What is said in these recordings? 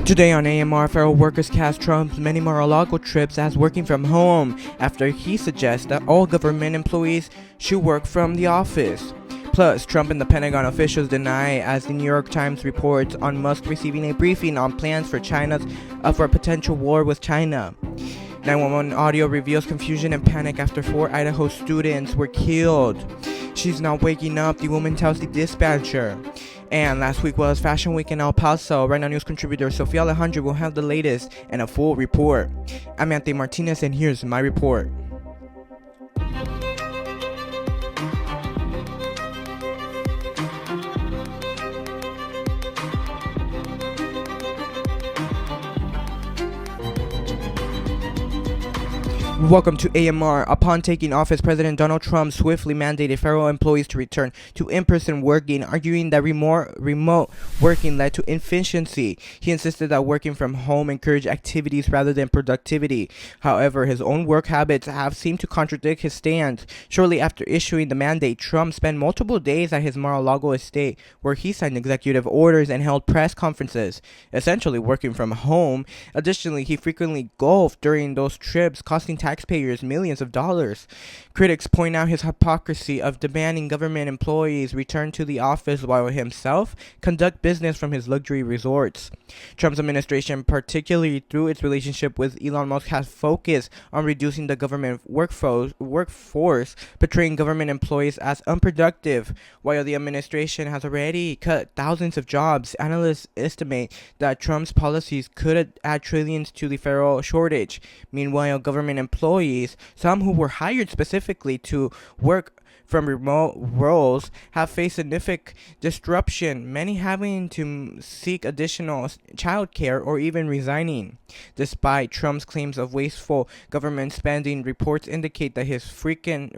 Today on AMR, federal workers cast Trump's many Mar-a-Lago trips as working from home after he suggests that all government employees should work from the office. Plus, Trump and the Pentagon officials deny, as the New York Times reports, on Musk receiving a briefing on plans for for a potential war with China. 911 audio reveals confusion and panic after 4 Idaho students were killed. She's not waking up, the woman tells the dispatcher. And last week was Fashion Week in El Paso. RightNow News contributor Sofia Alejandro will have the latest and a full report. I'm Anthony Martinez, and here's my report. Welcome to AMR. Upon taking office, President Donald Trump swiftly mandated federal employees to return to in-person working, arguing that remote working led to inefficiency. He insisted that working from home encouraged activities rather than productivity. However, his own work habits have seemed to contradict his stance. Shortly after issuing the mandate, Trump spent multiple days at his Mar-a-Lago estate, where he signed executive orders and held press conferences, essentially working from home. Additionally, he frequently golfed during those trips, costing taxpayers millions of dollars. Critics point out his hypocrisy of demanding government employees return to the office while himself conduct business from his luxury resorts. Trump's administration, particularly through its relationship with Elon Musk, has focused on reducing the government workforce, portraying government employees as unproductive. While the administration has already cut thousands of jobs, analysts estimate that Trump's policies could add trillions to the federal shortage. Meanwhile, government employees, some who were hired specifically to work from remote roles, have faced significant disruption, many having to seek additional child care or even resigning. Despite Trump's claims of wasteful government spending, reports indicate that his frequent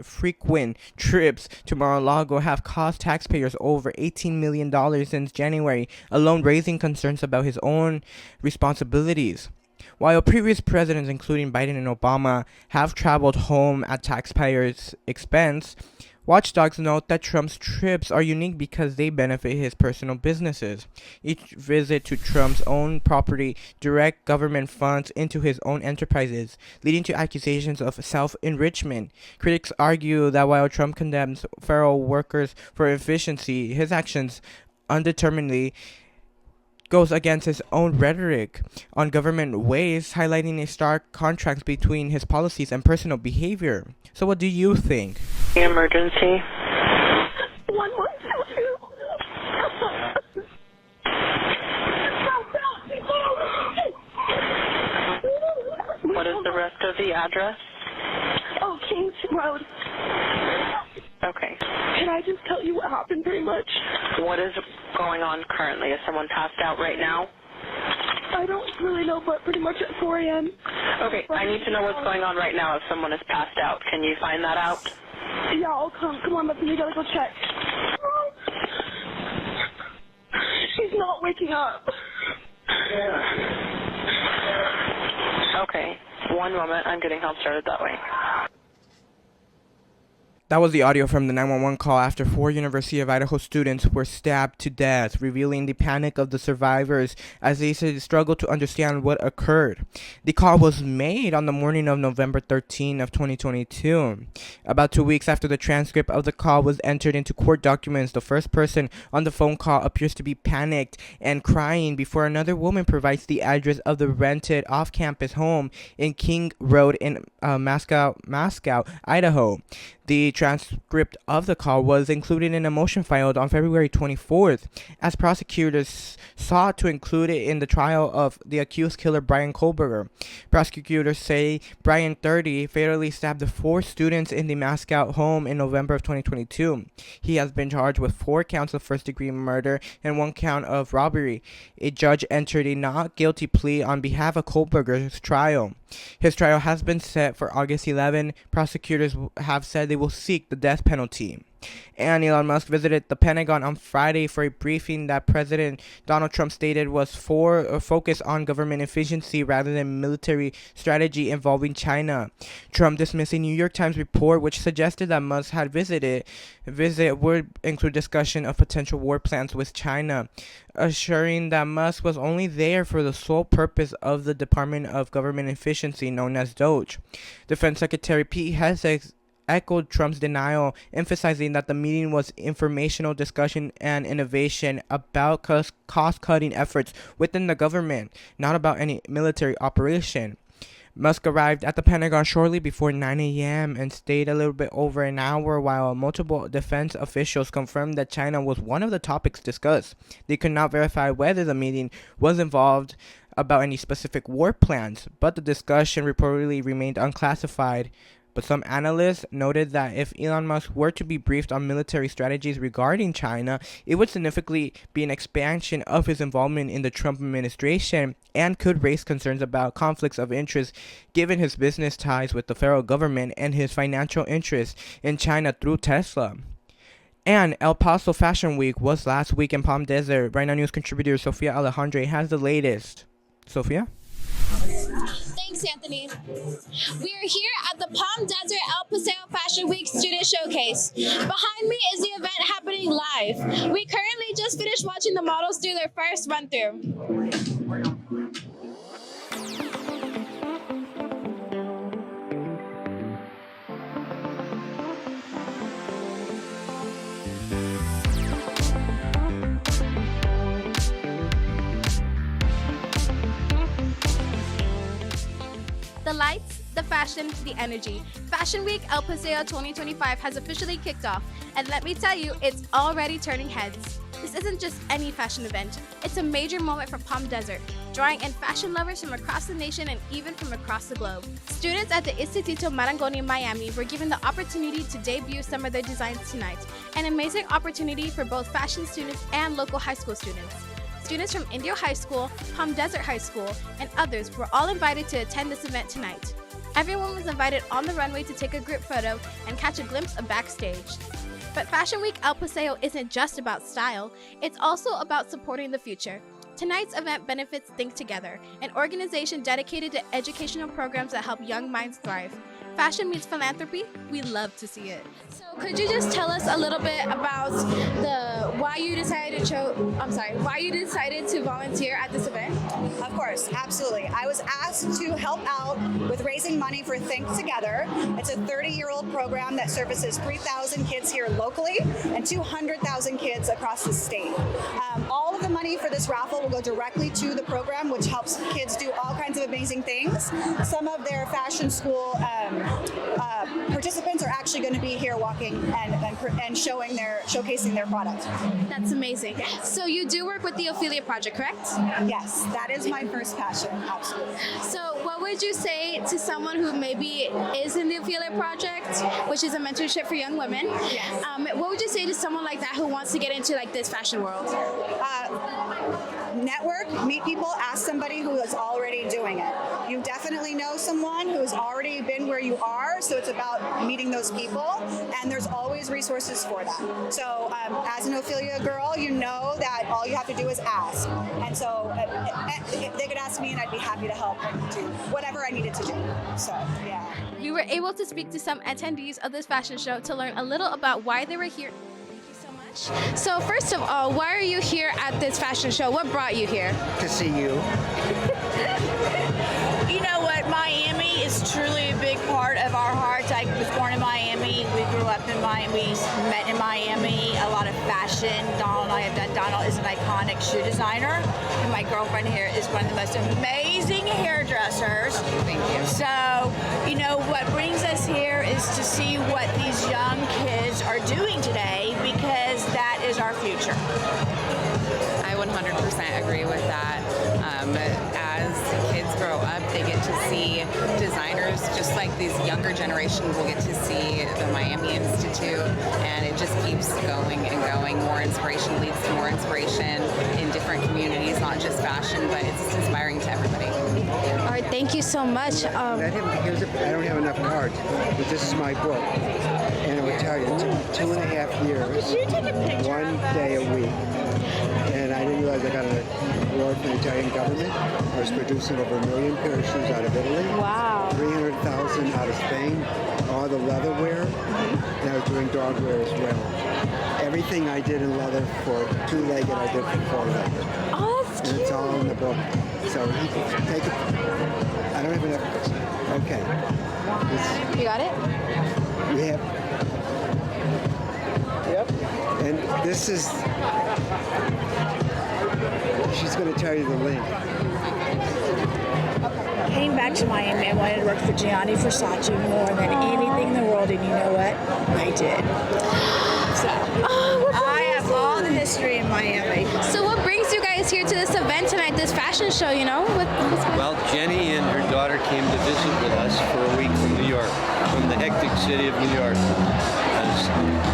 trips to Mar-a-Lago have cost taxpayers over $18 million since January alone, raising concerns about his own responsibilities. While previous presidents, including Biden and Obama, have traveled home at taxpayers' expense, watchdogs note that Trump's trips are unique because they benefit his personal businesses. Each visit to Trump's own property direct government funds into his own enterprises, leading to accusations of self-enrichment. Critics argue that while Trump condemns federal workers for efficiency, his actions undeterminedly goes against his own rhetoric on government ways, highlighting a stark contrast between his policies and personal behavior. So what do you think? Emergency. 1122. What is the rest of the address? Oh, Kings Road. Okay. Can I just tell you what happened pretty much? What is going on currently? Is someone passed out right now? I don't really know, but pretty much at 4 a.m. Okay, I need to know what's going on right now if someone is passed out. Can you find that out? Yeah, I'll come. Come on, Bethany, we gotta go check. She's not waking up. Okay, one moment. I'm getting help started that way. That was the audio from the 911 call after 4 University of Idaho students were stabbed to death, revealing the panic of the survivors as they struggled to understand what occurred. The call was made on the morning of November 13 of 2022. About 2 weeks after the transcript of the call was entered into court documents, the first person on the phone call appears to be panicked and crying before another woman provides the address of the rented off-campus home in King Road in Paseo, Idaho. The transcript of the call was included in a motion filed on February 24th, as prosecutors sought to include it in the trial of the accused killer Bryan Kohberger. Prosecutors say Bryan, 30, fatally stabbed the 4 students in the Paseo home in November of 2022. He has been charged with 4 counts of first-degree murder and 1 count of robbery. A judge entered a not guilty plea on behalf of Kohberger's trial. His trial has been set for August 11. Prosecutors have said they will seek the death penalty. And Elon Musk visited the Pentagon on Friday for a briefing that President Donald Trump stated was focused on government efficiency rather than military strategy involving China. Trump dismissed a New York Times report which suggested that Musk had visit would include discussion of potential war plans with China, assuring that Musk was only there for the sole purpose of the Department of Government Efficiency known as DOGE. Defense Secretary Pete Hegseth echoed Trump's denial, emphasizing that the meeting was informational discussion and innovation about cost-cutting efforts within the government, not about any military operation. Musk arrived at the Pentagon shortly before 9 a.m. and stayed a little bit over an hour while multiple defense officials confirmed that China was one of the topics discussed. They could not verify whether the meeting was involved about any specific war plans, but the discussion reportedly remained unclassified. But some analysts noted that if Elon Musk were to be briefed on military strategies regarding China, it would significantly be an expansion of his involvement in the Trump administration and could raise concerns about conflicts of interest given his business ties with the federal government and his financial interests in China through Tesla. And El Paso Fashion Week was last week in Palm Desert. RightNow News contributor Sofia Alejandre has the latest. Sofia? Thanks, Anthony. We are here at the Palm Desert El Paseo Fashion Week Student Showcase. Behind me is the event happening live. We currently just finished watching the models do their first run-through. The lights, the fashion, the energy. Fashion Week El Paseo 2025 has officially kicked off, and let me tell you, it's already turning heads. This isn't just any fashion event, it's a major moment for Palm Desert, drawing in fashion lovers from across the nation and even from across the globe. Students at the Instituto Marangoni in Miami were given the opportunity to debut some of their designs tonight, an amazing opportunity for both fashion students and local high school students. Students from Indio High School, Palm Desert High School, and others were all invited to attend this event tonight. Everyone was invited on the runway to take a group photo and catch a glimpse of backstage. But Fashion Week El Paseo isn't just about style, it's also about supporting the future. Tonight's event benefits Think Together, an organization dedicated to educational programs that help young minds thrive. Fashion meets philanthropy. We love to see it. So could you just tell us a little bit about why you decided to volunteer at this event? Of course, absolutely. I was asked to help out with raising money for Think Together. It's a 30-year-old program that services 3,000 kids here locally and 200,000 kids across the state. All of the money for this raffle will go directly to the program, which helps kids do all kinds of amazing things. Some of their fashion school participants are actually going to be here walking and showcasing their product. That's amazing. So you do work with the Ophelia Project, correct? Yes, that is my first passion, absolutely. So what would you say to someone who maybe is in the Ophelia Project, which is a mentorship for young women? Yes. What would you say to someone like that who wants to get into like this fashion world? Network, meet people, ask somebody who is already doing it. You definitely know someone who's already been where you are, so it's about meeting those people, and there's always resources for that. So as an Ophelia girl, you know that all you have to do is ask. And so if they could ask me, and I'd be happy to help and do whatever I needed to do. So, yeah. We were able to speak to some attendees of this fashion show to learn a little about why they were here. So first of all, why are you here at this fashion show? What brought you here? To see you. You know what? Miami is truly a big part of our hearts. I was born in Miami. We grew up in Miami. We met in Miami. A lot of fashion. Donald and I have done. Donald is an iconic shoe designer. And my girlfriend here is one of the most amazing hairdressers. Thank you. So, you know, what brings us here is to see what these young kids are doing today, because that is our future. I 100% agree with that. As kids grow up, they get to see designers just like these younger generations will get to see the Miami Institute, and it just keeps going and going. More inspiration leads to more inspiration in different communities, not just fashion, but it's inspiring to everybody. right, thank you so much. I don't have enough cards, but this is my book. And it will tell you, 2.5 years, 1 day a week. And I didn't realize I got an award from the Italian government. I was producing over 1 million pair of shoes out of Italy. Wow. 300,000 out of Spain, all the leatherware. And I was doing dog wear as well. Everything I did in leather for 2-legged, I did for 4-legged. Oh, that's And it's all in the book. So you can take it. I don't have enough. Okay. You got it? We have. Yep. And this is. She's going to tell you the link. Came back to Miami. I wanted to work for Gianni Versace more than anything in the world, and you know what? I did. So I have all the history in Miami. So what brings you guys here to this event tonight, this fashion show, you know? Well, Jenny and her daughter came to visit with us for a week from New York, from the hectic city of New York.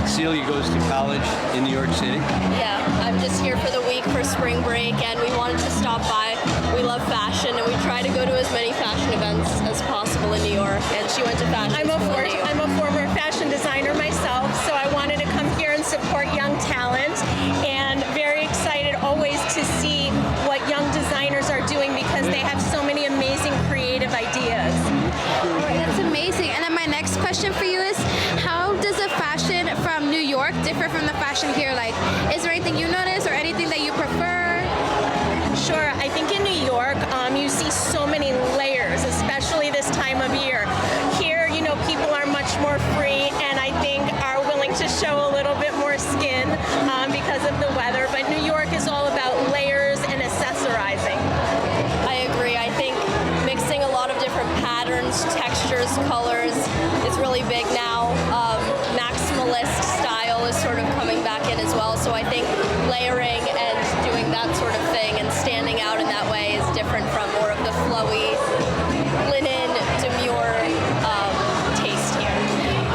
Celia goes to college in New York City. Yeah, I'm just here for the week for spring break, and we wanted to stop by. We love fashion, and we try to go to as many fashion events as possible in New York, and she went to fashion school in New York. I'm a former fashion designer myself, so I wanted to come here and support young talent, and very excited always to see what young designers are doing because they have so many amazing creative ideas. That's amazing. And then my next question for you is, how does the fashion from New York differ from the fashion here? Like, is there anything you notice or anything that you prefer? Sure, I think in New York, you see so many layers, especially this time of year. Here, you know, people are much more free and I think are willing to show a little bit more skin because of the weather, but New York is all about layers and accessorizing. I agree. I think mixing a lot of different patterns, textures, colors is really big now. Maximalist style is sort of coming back in as well, so I think layering and doing that sort of thing and standing out in that way is different from more of the flowy, linen, demure taste here.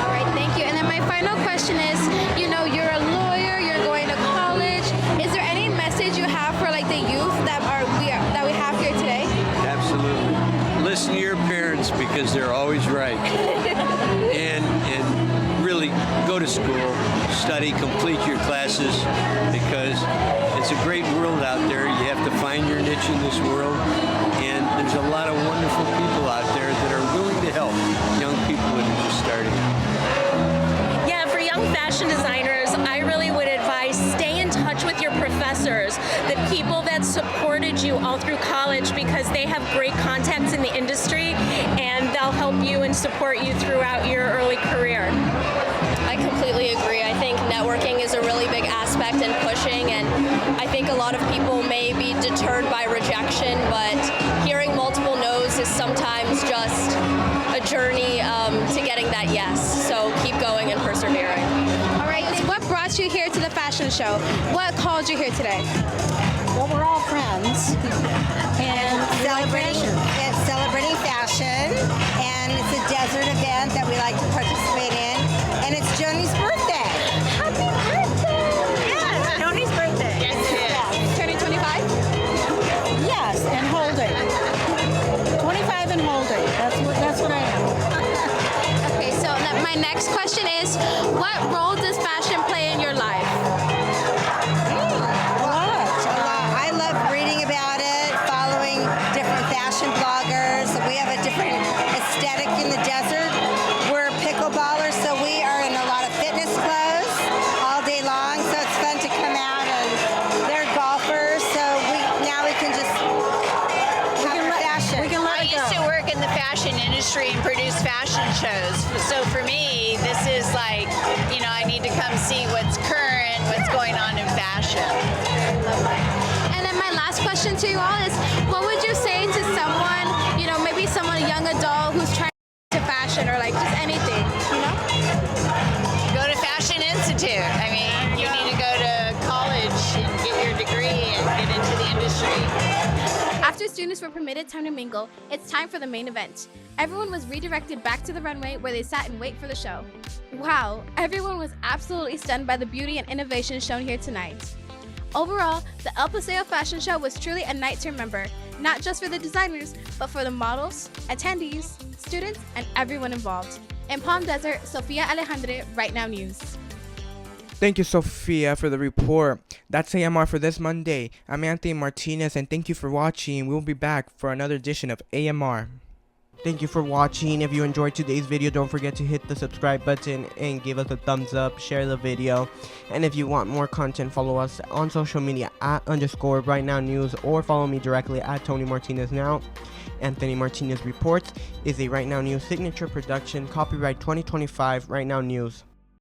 All right, thank you. And then my final question is, you know, you're a lawyer, you're going to college. Is there any message you have for like the youth that we have here today? Absolutely. Listen to your parents because they're always right. and really go to school, study, complete your classes because it's a great world out there. You have to find your niche in this world, and there's a lot of wonderful people out there that are willing to help young people that are just starting. Yeah, for young fashion designers, I really would advise stay in touch with your professors, the people that supported you all through college because they have great contacts in the industry and they'll help you and support you throughout your early career. I completely agree. I think networking is a really big aspect in pushing, and I think a lot of people may be deterred by rejection, but hearing multiple no's is sometimes just a journey to getting that yes. So keep going and persevering. All right, what brought you here to the fashion show? What called you here today? Well, we're all friends and celebrating fashion, and it's a desert event that we like to participate in, and it's Joni's birthday. Happy birthday! Yes, Tony's birthday. Yes, it is. Turning 25? Yes, and holding. 25 and holding. That's what I am. Okay, so my next question is, what role does fashion play in your life? A lot. I love reading about it, following different fashion bloggers. We have a different aesthetic in the desert. We're pickleballers, so we are in a lot of fitness clothes all day long. So it's fun to come out, and they're golfers. So now we can just have our fashion. We can let I it go. used to work in the fashion industry and produce fashion shows. So for me, this is like, you know, I need to come see what's current, what's going on in fashion. And then my last question to you all is, what would you say to someone, you know, maybe someone, a young adult who's trying to fashion or like just anything, you know? Go to Fashion Institute. I mean, you need to go to college and get your degree and get into the industry. After students were permitted time to mingle, it's time for the main event. Everyone was redirected back to the runway where they sat and wait for the show. Wow, everyone was absolutely stunned by the beauty and innovation shown here tonight. Overall, the El Paseo Fashion Show was truly a night to remember, not just for the designers, but for the models, attendees, students, and everyone involved. In Palm Desert, Sofia Alejandre, RightNow News. Thank you, Sophia, for the report. That's AMR for this Monday. I'm Anthony Martinez, and thank you for watching. We'll be back for another edition of AMR. Thank you for watching. If you enjoyed today's video, don't forget to hit the subscribe button and give us a thumbs up, share the video. And if you want more content, follow us on social media at _RightNow News, or follow me directly at Tony Martinez Now. Anthony Martinez Reports is a RightNow News signature production, copyright 2025, RightNow News.